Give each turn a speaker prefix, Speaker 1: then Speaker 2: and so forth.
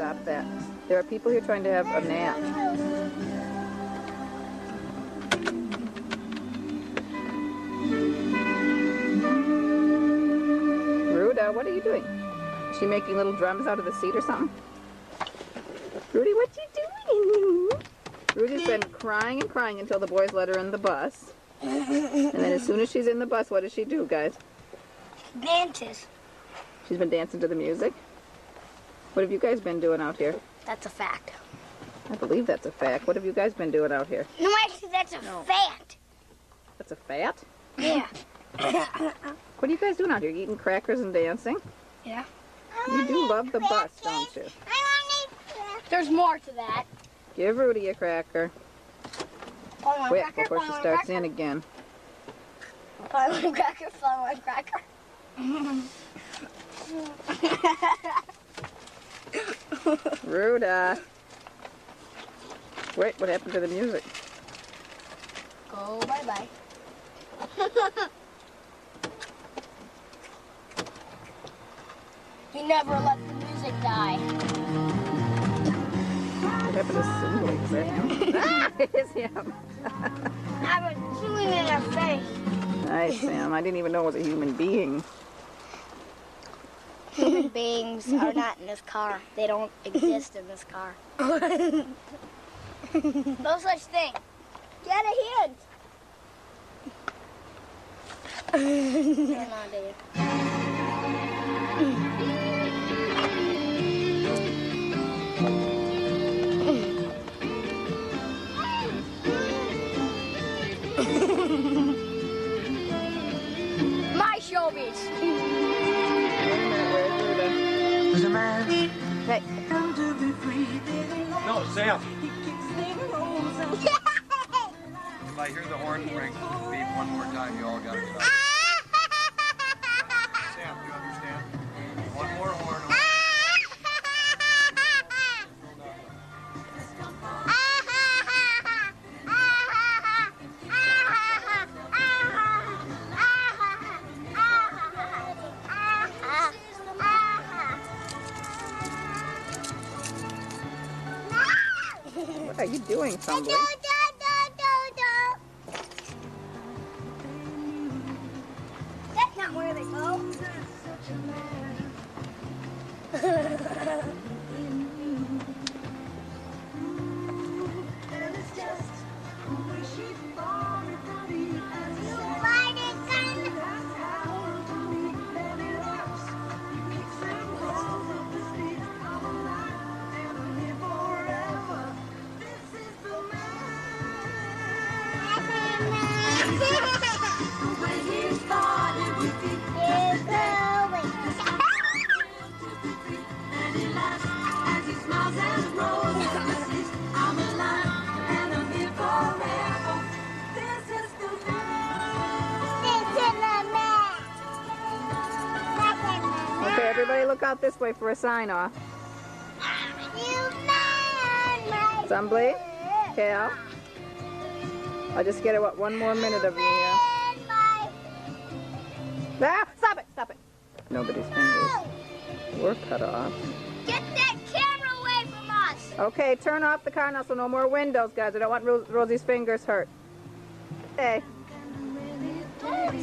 Speaker 1: stop that. There are people here trying to have a nap. Ruda, what are you doing? Is she making little drums out of the seat or something? Rudy, what you doing? Rudy's been crying and crying until the boys let her in the bus. And then as soon as she's in the bus, what does she do, guys?
Speaker 2: Dances.
Speaker 1: She's been dancing to the music. What have you guys been doing out here?
Speaker 2: That's a fact.
Speaker 1: I believe that's a fact. What have you guys been doing out here?
Speaker 2: No, actually, that's a fact.
Speaker 1: That's a fat?
Speaker 2: Yeah.
Speaker 1: What are you guys doing out here? Eating crackers and dancing?
Speaker 2: Yeah.
Speaker 1: You do love the bus, don't you?
Speaker 2: There's more to that.
Speaker 1: Give Rudy a cracker.
Speaker 2: Fly one
Speaker 1: Quick,
Speaker 2: cracker,
Speaker 1: before
Speaker 2: fly
Speaker 1: she
Speaker 2: one
Speaker 1: starts
Speaker 2: cracker.
Speaker 1: in again.
Speaker 2: Fly one cracker, fly one cracker.
Speaker 1: Ruda. Wait, what happened to the music?
Speaker 2: Go bye-bye. You never let the music die.
Speaker 1: What happened to Cindy? Is that him? Ah, it is him.
Speaker 2: I was chewing in her face.
Speaker 1: Nice, Sam. I didn't even know it was a human being.
Speaker 2: Human beings are not in this car. They don't exist in this car. No such thing. Get a hint. Turn on, Dave. My showbiz.
Speaker 3: There's a man
Speaker 1: Hey,
Speaker 3: come to be free.
Speaker 4: No, Sam.
Speaker 3: If
Speaker 4: If I hear the horn ring, beep one more time, you all got to stop. Sam, do you understand? One more horn.
Speaker 1: what are you doing, Thumbly?
Speaker 2: That's not where they go.
Speaker 1: Okay, everybody look out this way for a sign-off. Thumbly? Cal? I'll just get one more minute of you here. Ah, stop it, stop it. Nobody's fingers were cut off.
Speaker 2: Get that camera away from us!
Speaker 1: Okay, turn off the car now so no more windows, guys. I don't want Rosie's fingers hurt. Hey.
Speaker 2: Don't